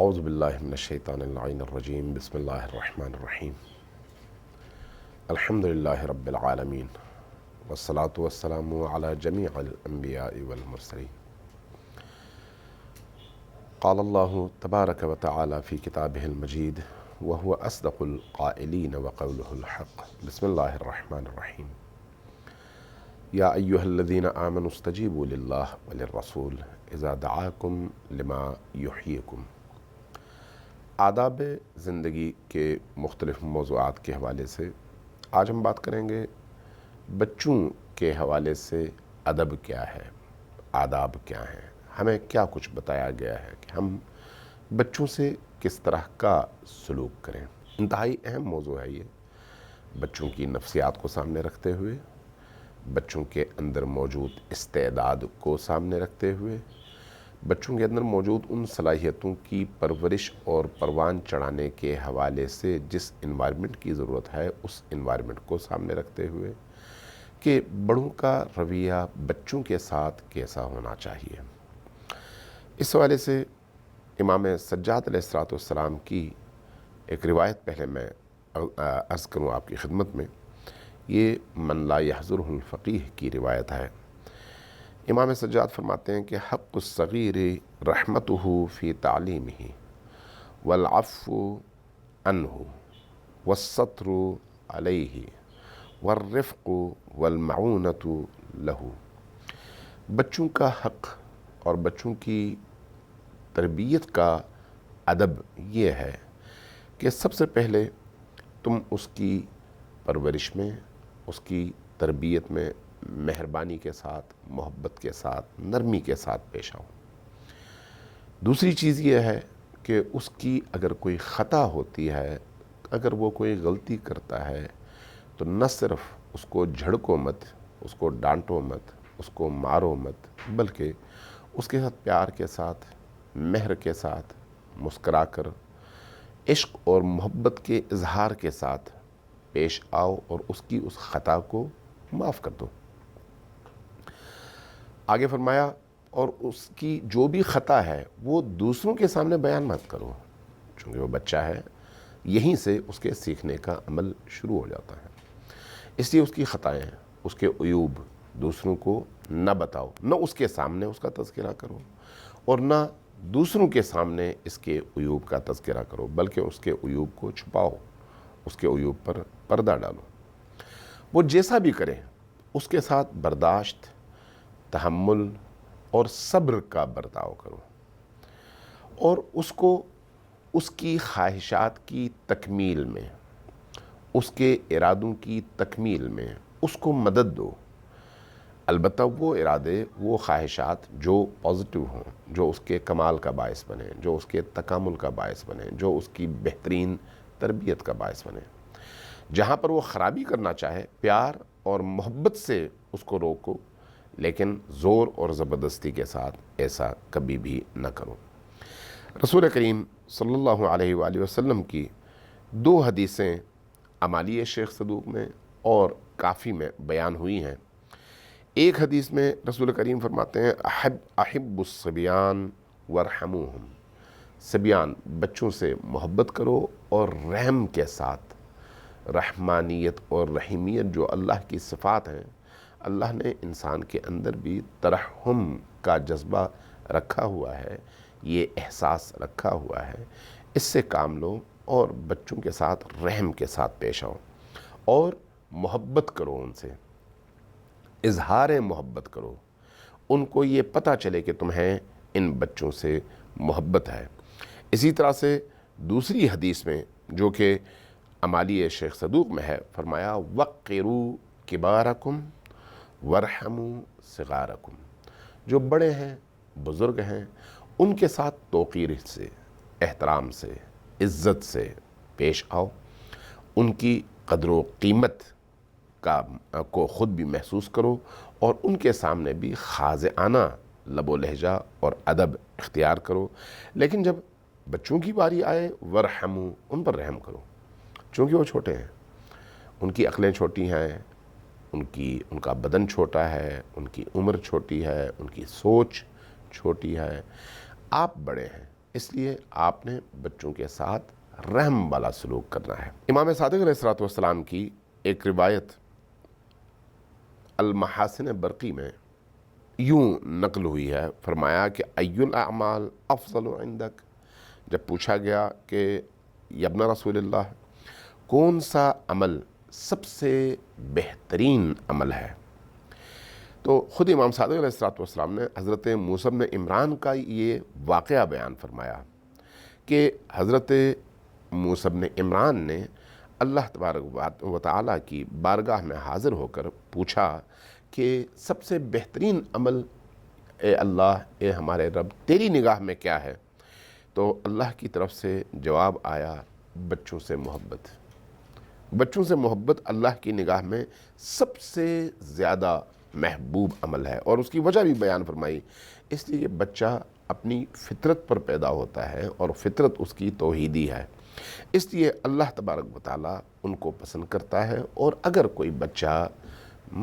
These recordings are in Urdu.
اعوذ باللہ من الشیطان اللعین الرجیم بسم اللہ الرحمن الرحیم الحمد للہ رب العالمین والصلاة والسلام علی جمیع الانبیاء والمرسلین قال اللہ تبارک و تعالی فی کتابہ المجید وهو اصدق القائلین وقولہ الحق بسم اللہ الرحمن الرحیم یا ایہا الذین آمنوا استجیبوا للہ وللرسول اذا دعاکم لما یحییکم۔ آداب زندگی کے مختلف موضوعات کے حوالے سے آج ہم بات کریں گے بچوں کے حوالے سے ادب کیا ہے، آداب کیا ہیں، ہمیں کیا کچھ بتایا گیا ہے کہ ہم بچوں سے کس طرح کا سلوک کریں۔ انتہائی اہم موضوع ہے یہ، بچوں کی نفسیات کو سامنے رکھتے ہوئے، بچوں کے اندر موجود استعداد کو سامنے رکھتے ہوئے، بچوں کے اندر موجود ان صلاحیتوں کی پرورش اور پروان چڑھانے کے حوالے سے جس انوائرمنٹ کی ضرورت ہے اس انوائرمنٹ کو سامنے رکھتے ہوئے کہ بڑوں کا رویہ بچوں کے ساتھ کیسا ہونا چاہیے۔ اس حوالے سے امام سجاد علیہ السلام کی ایک روایت پہلے میں عرض کروں آپ کی خدمت میں۔ یہ من لا یحضرہ الفقیہ کی روایت ہے۔ امام سجاد فرماتے ہیں کہ حق الصغیر رحمتہ فی تعلیمہ والعفو عنہ والستر علیہ والرفق والمعونۃ لہ۔ بچوں کا حق اور بچوں کی تربیت کا ادب یہ ہے کہ سب سے پہلے تم اس کی پرورش میں، اس کی تربیت میں مہربانی کے ساتھ، محبت کے ساتھ، نرمی کے ساتھ پیش آؤ۔ دوسری چیز یہ ہے کہ اس کی اگر کوئی خطا ہوتی ہے، اگر وہ کوئی غلطی کرتا ہے تو نہ صرف اس کو جھڑکو مت، اس کو ڈانٹو مت، اس کو مارو مت، بلکہ اس کے ساتھ پیار کے ساتھ، مہر کے ساتھ، مسکرا کر، عشق اور محبت کے اظہار کے ساتھ پیش آؤ اور اس کی اس خطا کو معاف کر دو۔ آگے فرمایا اور اس کی جو بھی خطا ہے وہ دوسروں کے سامنے بیان مت کرو، چونکہ وہ بچہ ہے، یہیں سے اس کے سیکھنے کا عمل شروع ہو جاتا ہے۔ اس لیے اس کی خطائیں، اس کے عیوب دوسروں کو نہ بتاؤ، نہ اس کے سامنے اس کا تذکرہ کرو اور نہ دوسروں کے سامنے اس کے عیوب کا تذکرہ کرو، بلکہ اس کے عیوب کو چھپاؤ، اس کے عیوب پر پردہ ڈالو۔ وہ جیسا بھی کرے اس کے ساتھ برداشت، تحمل اور صبر کا برتاؤ کرو اور اس کو اس کی خواہشات کی تکمیل میں، اس کے ارادوں کی تکمیل میں اس کو مدد دو۔ البتہ وہ ارادے، وہ خواہشات جو پازیٹیو ہوں، جو اس کے کمال کا باعث بنے، جو اس کے تکامل کا باعث بنے، جو اس کی بہترین تربیت کا باعث بنے۔ جہاں پر وہ خرابی کرنا چاہے پیار اور محبت سے اس کو روکو، لیکن زور اور زبردستی کے ساتھ ایسا کبھی بھی نہ کرو۔ رسول کریم صلی اللہ علیہ وآلہ وسلم کی دو حدیثیں امالی شیخ صدوق میں اور کافی میں بیان ہوئی ہیں۔ ایک حدیث میں رسول کریم فرماتے ہیں احب الصبیان وارحموہم، صبیان بچوں سے محبت کرو اور رحم کے ساتھ، رحمانیت اور رحیمیت جو اللہ کی صفات ہیں، اللہ نے انسان کے اندر بھی ترحم کا جذبہ رکھا ہوا ہے، یہ احساس رکھا ہوا ہے، اس سے کام لو اور بچوں کے ساتھ رحم کے ساتھ پیش آؤ اور محبت کرو، ان سے اظہار محبت کرو، ان کو یہ پتہ چلے کہ تمہیں ان بچوں سے محبت ہے۔ اسی طرح سے دوسری حدیث میں جو کہ امالی شیخ صدوق میں ہے، فرمایا وقروا کبارکم وارحموا صغارکم، جو بڑے ہیں، بزرگ ہیں، ان کے ساتھ توقیر سے، احترام سے، عزت سے پیش آؤ، ان کی قدر و قیمت کو خود بھی محسوس کرو اور ان کے سامنے بھی خاضعانہ لب و لہجہ اور ادب اختیار کرو۔ لیکن جب بچوں کی باری آئے ورحموا، ان پر رحم کرو، چونکہ وہ چھوٹے ہیں، ان کی عقلیں چھوٹی ہیں، ان کا بدن چھوٹا ہے، ان کی عمر چھوٹی ہے، ان کی سوچ چھوٹی ہے۔ آپ بڑے ہیں، اس لیے آپ نے بچوں کے ساتھ رحم والا سلوک کرنا ہے۔ امام صادق علیہ السلام کی ایک روایت المحاسن برقی میں یوں نقل ہوئی ہے، فرمایا کہ ای الاعمال افضل عندک، جب پوچھا گیا کہ یا ابن رسول اللہ کون سا عمل سب سے بہترین عمل ہے، تو خود امام صادق علیہ السلام نے حضرت موسیٰ بن عمران کا یہ واقعہ بیان فرمایا کہ حضرت موسیٰ بن عمران نے اللہ تبارک و تعالیٰ کی بارگاہ میں حاضر ہو کر پوچھا کہ سب سے بہترین عمل اے اللہ، اے ہمارے رب، تیری نگاہ میں کیا ہے؟ تو اللہ کی طرف سے جواب آیا، بچوں سے محبت۔ بچوں سے محبت اللہ کی نگاہ میں سب سے زیادہ محبوب عمل ہے، اور اس کی وجہ بھی بیان فرمائی، اس لیے کہ بچہ اپنی فطرت پر پیدا ہوتا ہے اور فطرت اس کی توحیدی ہے، اس لیے اللہ تبارک و تعالیٰ ان کو پسند کرتا ہے، اور اگر کوئی بچہ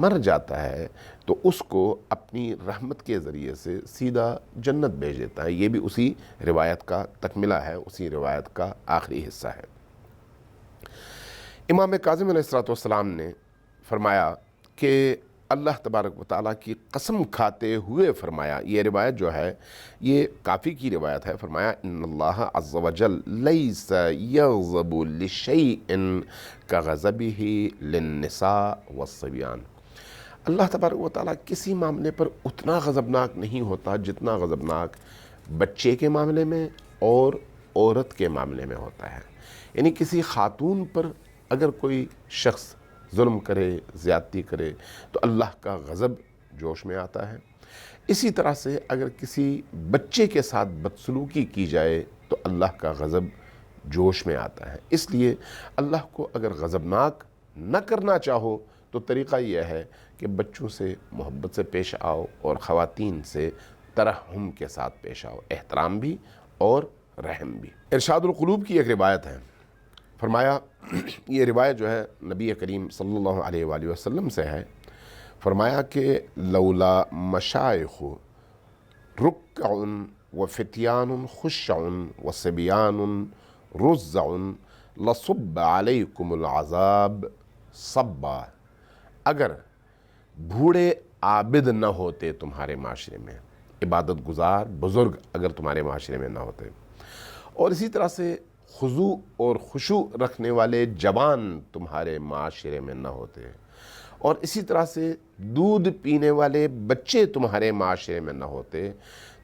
مر جاتا ہے تو اس کو اپنی رحمت کے ذریعے سے سیدھا جنت بھیج دیتا ہے۔ یہ بھی اسی روایت کا تکملہ ہے، اسی روایت کا آخری حصہ ہے۔ امام کاظم علیہ السلام نے فرمایا کہ اللہ تبارک و تعالیٰ کی قسم کھاتے ہوئے فرمایا، یہ روایت جو ہے یہ کافی کی روایت ہے، فرمایا ان اللہ عز وجل لیس یغضب لشیء کغضبہ للنساء والصبیان، اللہ تبارک و تعالیٰ کسی معاملے پر اتنا غضبناک نہیں ہوتا جتنا غضبناک بچے کے معاملے میں اور عورت کے معاملے میں ہوتا ہے۔ یعنی کسی خاتون پر اگر کوئی شخص ظلم کرے، زیادتی کرے، تو اللہ کا غضب جوش میں آتا ہے۔ اسی طرح سے اگر کسی بچے کے ساتھ بدسلوکی کی جائے تو اللہ کا غضب جوش میں آتا ہے۔ اس لیے اللہ کو اگر غضبناک نہ کرنا چاہو تو طریقہ یہ ہے کہ بچوں سے محبت سے پیش آؤ اور خواتین سے ترحم کے ساتھ پیش آؤ، احترام بھی اور رحم بھی۔ ارشاد القلوب کی ایک روایت ہے، فرمایا یہ روایت جو ہے نبی کریم صلی اللہ علیہ وآلہ وسلم سے ہے، فرمایا کہ لولا مشائخ رکع وفتیان خشع وصبیان رزع لصب علیکم العذاب صبا، اگر بوڑھے عابد نہ ہوتے تمہارے معاشرے میں، عبادت گزار بزرگ اگر تمہارے معاشرے میں نہ ہوتے، اور اسی طرح سے خضوع اور خشوع رکھنے والے جوان تمہارے معاشرے میں نہ ہوتے، اور اسی طرح سے دودھ پینے والے بچے تمہارے معاشرے میں نہ ہوتے،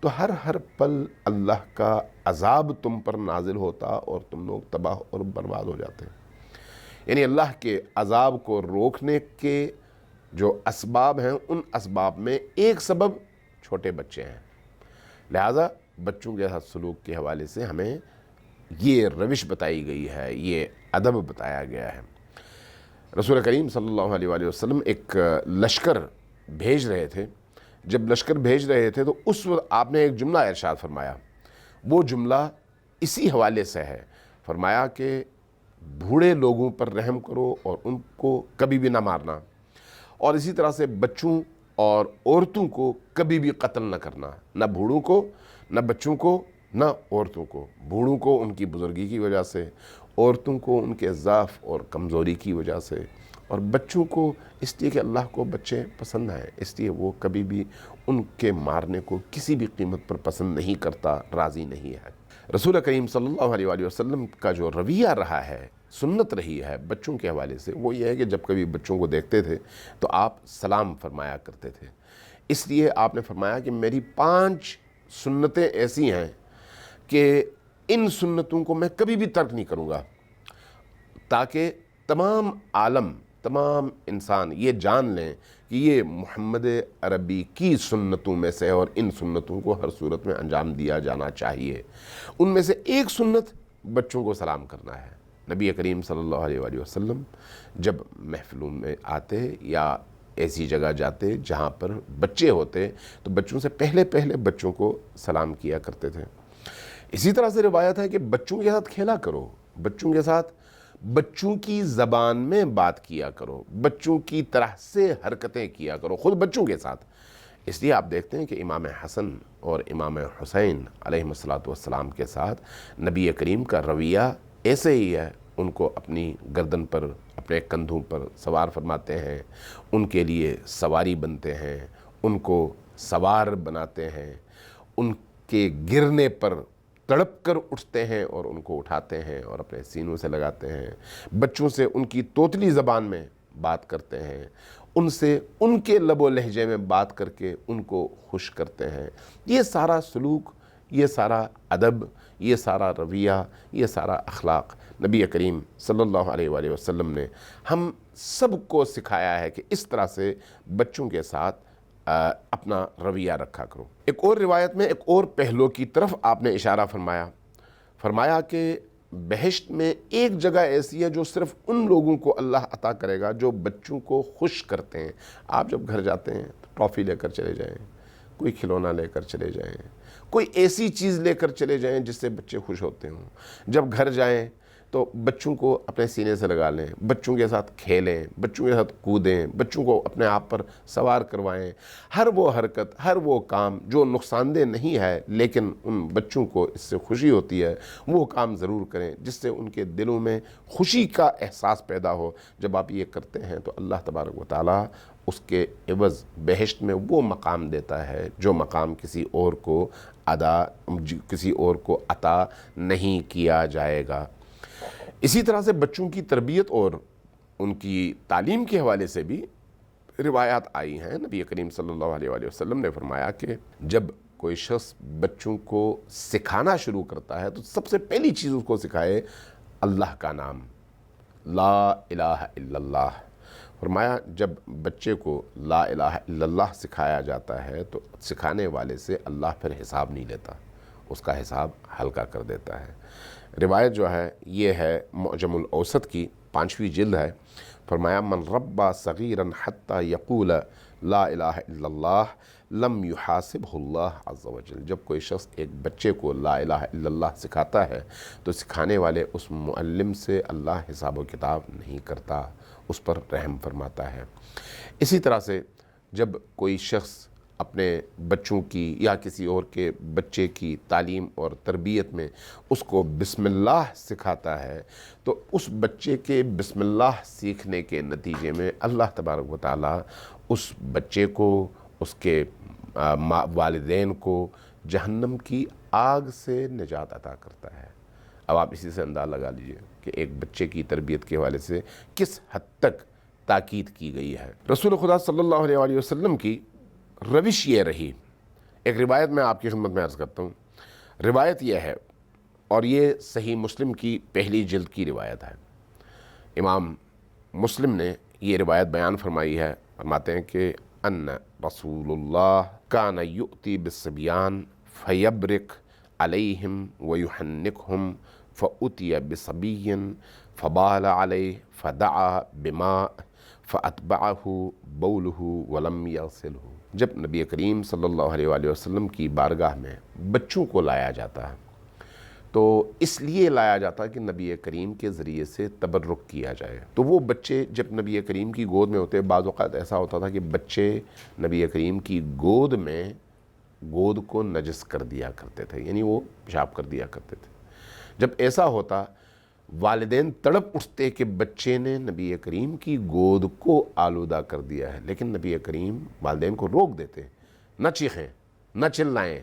تو ہر پل اللہ کا عذاب تم پر نازل ہوتا اور تم لوگ تباہ اور برباد ہو جاتے۔ یعنی اللہ کے عذاب کو روکنے کے جو اسباب ہیں، ان اسباب میں ایک سبب چھوٹے بچے ہیں، لہٰذا بچوں کے ساتھ سلوک کے حوالے سے ہمیں یہ روش بتائی گئی ہے، یہ ادب بتایا گیا ہے۔ رسول کریم صلی اللہ علیہ وآلہ وسلم ایک لشکر بھیج رہے تھے، جب لشکر بھیج رہے تھے تو اس وقت آپ نے ایک جملہ ارشاد فرمایا، وہ جملہ اسی حوالے سے ہے، فرمایا کہ بوڑھے لوگوں پر رحم کرو اور ان کو کبھی بھی نہ مارنا، اور اسی طرح سے بچوں اور عورتوں کو کبھی بھی قتل نہ کرنا، نہ بوڑھوں کو، نہ بچوں کو، نہ عورتوں کو، بوڑھوں کو ان کی بزرگی کی وجہ سے، عورتوں کو ان کے ضعف اور کمزوری کی وجہ سے، اور بچوں کو اس لیے کہ اللہ کو بچے پسند ہیں، اس لیے وہ کبھی بھی ان کے مارنے کو کسی بھی قیمت پر پسند نہیں کرتا، راضی نہیں ہے۔ رسول کریم صلی اللہ علیہ وآلہ وسلم کا جو رویہ رہا ہے، سنت رہی ہے بچوں کے حوالے سے، وہ یہ ہے کہ جب کبھی بچوں کو دیکھتے تھے تو آپ سلام فرمایا کرتے تھے۔ اس لیے آپ نے فرمایا کہ میری 5 سنتیں ایسی ہیں کہ ان سنتوں کو میں کبھی بھی ترک نہیں کروں گا، تاکہ تمام عالم، تمام انسان یہ جان لیں کہ یہ محمد عربی کی سنتوں میں سے، اور ان سنتوں کو ہر صورت میں انجام دیا جانا چاہیے۔ ان میں سے ایک سنت بچوں کو سلام کرنا ہے۔ نبی کریم صلی اللہ علیہ وآلہ وسلم جب محفلوں میں آتے یا ایسی جگہ جاتے جہاں پر بچے ہوتے تو بچوں سے پہلے بچوں کو سلام کیا کرتے تھے۔ اسی طرح سے روایت ہے کہ بچوں کے ساتھ کھیلا کرو، بچوں کے ساتھ بچوں کی زبان میں بات کیا کرو، بچوں کی طرح سے حرکتیں کیا کرو، خود بچوں کے ساتھ۔ اس لیے آپ دیکھتے ہیں کہ امام حسن اور امام حسین علیہم الصلاۃ والسلام کے ساتھ نبی کریم کا رویہ ایسے ہی ہے. ان کو اپنی گردن پر اپنے کندھوں پر سوار فرماتے ہیں، ان کے لیے سواری بنتے ہیں، ان کو سوار بناتے ہیں، ان کے گرنے پر تڑپ کر اٹھتے ہیں اور ان کو اٹھاتے ہیں اور اپنے سینوں سے لگاتے ہیں، بچوں سے ان کی توتلی زبان میں بات کرتے ہیں، ان سے ان کے لب و لہجے میں بات کر کے ان کو خوش کرتے ہیں. یہ سارا سلوک، یہ سارا ادب، یہ سارا رویہ، یہ سارا اخلاق نبی کریم صلی اللہ علیہ وآلہ وسلم نے ہم سب کو سکھایا ہے کہ اس طرح سے بچوں کے ساتھ اپنا رویہ رکھا کرو. ایک اور روایت میں ایک اور پہلو کی طرف آپ نے اشارہ فرمایا کہ بہشت میں ایک جگہ ایسی ہے جو صرف ان لوگوں کو اللہ عطا کرے گا جو بچوں کو خوش کرتے ہیں. آپ جب گھر جاتے ہیں تو ٹافی لے کر چلے جائیں، کوئی کھلونا لے کر چلے جائیں، کوئی ایسی چیز لے کر چلے جائیں جس سے بچے خوش ہوتے ہوں. جب گھر جائیں تو بچوں کو اپنے سینے سے لگا لیں، بچوں کے ساتھ کھیلیں، بچوں کے ساتھ کودیں، بچوں کو اپنے آپ پر سوار کروائیں. ہر وہ حرکت، ہر وہ کام جو نقصان دہ نہیں ہے لیکن ان بچوں کو اس سے خوشی ہوتی ہے، وہ کام ضرور کریں جس سے ان کے دلوں میں خوشی کا احساس پیدا ہو. جب آپ یہ کرتے ہیں تو اللہ تبارک و تعالیٰ اس کے عوض بہشت میں وہ مقام دیتا ہے جو مقام کسی اور کو عطا نہیں کیا جائے گا. اسی طرح سے بچوں کی تربیت اور ان کی تعلیم کے حوالے سے بھی روایات آئی ہیں. نبی کریم صلی اللہ علیہ وآلہ وسلم نے فرمایا کہ جب کوئی شخص بچوں کو سکھانا شروع کرتا ہے تو سب سے پہلی چیز اس کو سکھائے اللہ کا نام، لا الہ الا اللہ. فرمایا جب بچے کو لا الہ الا اللہ سکھایا جاتا ہے تو سکھانے والے سے اللہ پھر حساب نہیں لیتا، اس کا حساب ہلکا کر دیتا ہے. روایت جو ہے یہ ہے معجم الاوسط کی 5ویں جلد ہے. فرمایا من ربا صغیرا حتی یقول لا الہ الا اللہ لم یحاسبہ اللہ عز وجل. جب کوئی شخص ایک بچے کو لا الہ الا اللہ سکھاتا ہے تو سکھانے والے اس معلم سے اللہ حساب و کتاب نہیں کرتا، اس پر رحم فرماتا ہے. اسی طرح سے جب کوئی شخص اپنے بچوں کی یا کسی اور کے بچے کی تعلیم اور تربیت میں اس کو بسم اللہ سکھاتا ہے تو اس بچے کے بسم اللہ سیکھنے کے نتیجے میں اللہ تبارک و تعالیٰ اس بچے کو، اس کے والدین کو جہنم کی آگ سے نجات عطا کرتا ہے. اب آپ اسی سے اندازہ لگا لیجئے کہ ایک بچے کی تربیت کے حوالے سے کس حد تک تاکید کی گئی ہے. رسول خدا صلی اللہ علیہ وآلہ وسلم کی روش یہ رہی. ایک روایت میں آپ کی خدمت میں عرض کرتا ہوں. روایت یہ ہے اور یہ صحیح مسلم کی پہلی جلد کی روایت ہے. امام مسلم نے یہ روایت بیان فرمائی ہے. فرماتے ہیں کہ ان رسول اللہ کان یؤتی بالصبیان فیبرک علیہم ویحنکہم فأتی بصبی فبال علیہ فدعا بماء فاتبعہ بولہ ولم یغسلہ. جب نبی کریم صلی اللہ علیہ وآلہ وسلم کی بارگاہ میں بچوں کو لایا جاتا ہے تو اس لیے لایا جاتا کہ نبی کریم کے ذریعے سے تبرک کیا جائے. تو وہ بچے جب نبی کریم کی گود میں ہوتے، بعض اوقات ایسا ہوتا تھا کہ بچے نبی کریم کی گود میں گود کو نجس کر دیا کرتے تھے، یعنی وہ پیشاب کر دیا کرتے تھے. جب ایسا ہوتا والدین تڑپ اٹھتے کہ بچے نے نبی کریم کی گود کو آلودہ کر دیا ہے، لیکن نبی کریم والدین کو روک دیتے، نہ چیخیں، نہ چلائیں،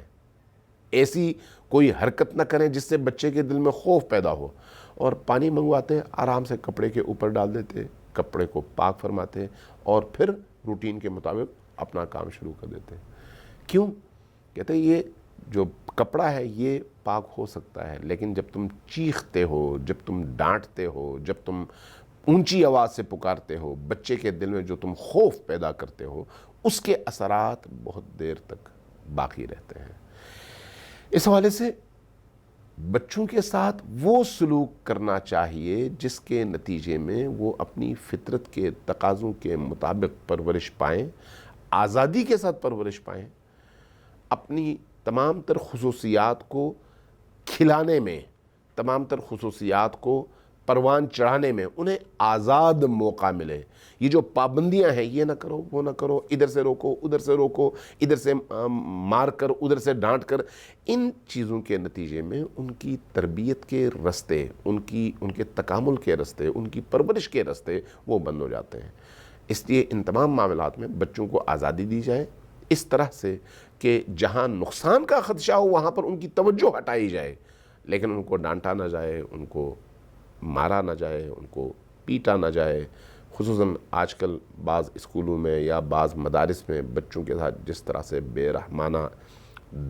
ایسی کوئی حرکت نہ کریں جس سے بچے کے دل میں خوف پیدا ہو. اور پانی منگواتے، آرام سے کپڑے کے اوپر ڈال دیتے، کپڑے کو پاک فرماتے اور پھر روٹین کے مطابق اپنا کام شروع کر دیتے. کیوں؟ کہتے ہیں یہ جو کپڑا ہے یہ پاک ہو سکتا ہے، لیکن جب تم چیختے ہو، جب تم ڈانٹتے ہو، جب تم اونچی آواز سے پکارتے ہو، بچے کے دل میں جو تم خوف پیدا کرتے ہو، اس کے اثرات بہت دیر تک باقی رہتے ہیں. اس حوالے سے بچوں کے ساتھ وہ سلوک کرنا چاہیے جس کے نتیجے میں وہ اپنی فطرت کے تقاضوں کے مطابق پرورش پائیں، آزادی کے ساتھ پرورش پائیں، اپنی تمام تر خصوصیات کو کھلانے میں، تمام تر خصوصیات کو پروان چڑھانے میں انہیں آزاد موقع ملے. یہ جو پابندیاں ہیں، یہ نہ کرو، وہ نہ کرو، ادھر سے روکو، ادھر سے روکو، ادھر سے مار کر، ادھر سے ڈانٹ کر، ان چیزوں کے نتیجے میں ان کی تربیت کے رستے، ان کے تکامل کے رستے، ان کی پرورش کے رستے وہ بند ہو جاتے ہیں. اس لیے ان تمام معاملات میں بچوں کو آزادی دی جائے اس طرح سے کہ جہاں نقصان کا خدشہ ہو وہاں پر ان کی توجہ ہٹائی جائے، لیکن ان کو ڈانٹا نہ جائے، ان کو مارا نہ جائے، ان کو پیٹا نہ جائے. خصوصاً آج کل بعض اسکولوں میں یا بعض مدارس میں بچوں کے ساتھ جس طرح سے بے رحمانہ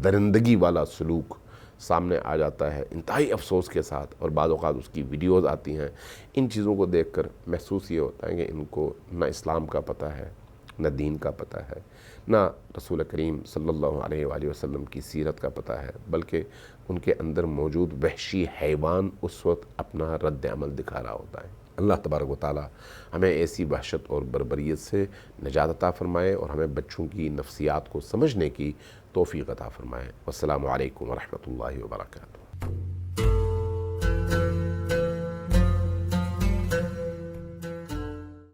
درندگی والا سلوک سامنے آ جاتا ہے انتہائی افسوس کے ساتھ، اور بعض اوقات اس کی ویڈیوز آتی ہیں. ان چیزوں کو دیکھ کر محسوس یہ ہوتا ہے کہ ان کو نہ اسلام کا پتہ ہے، نہ دین کا پتہ ہے، نہ رسول کریم صلی اللہ علیہ وآلہ وسلم کی سیرت کا پتہ ہے، بلکہ ان کے اندر موجود وحشی حیوان اس وقت اپنا رد عمل دکھا رہا ہوتا ہے. اللہ تبارک و تعالی ہمیں ایسی وحشت اور بربریت سے نجات عطا فرمائے اور ہمیں بچوں کی نفسیات کو سمجھنے کی توفیق عطا فرمائے. والسلام علیکم ورحمۃ اللہ وبرکاتہ.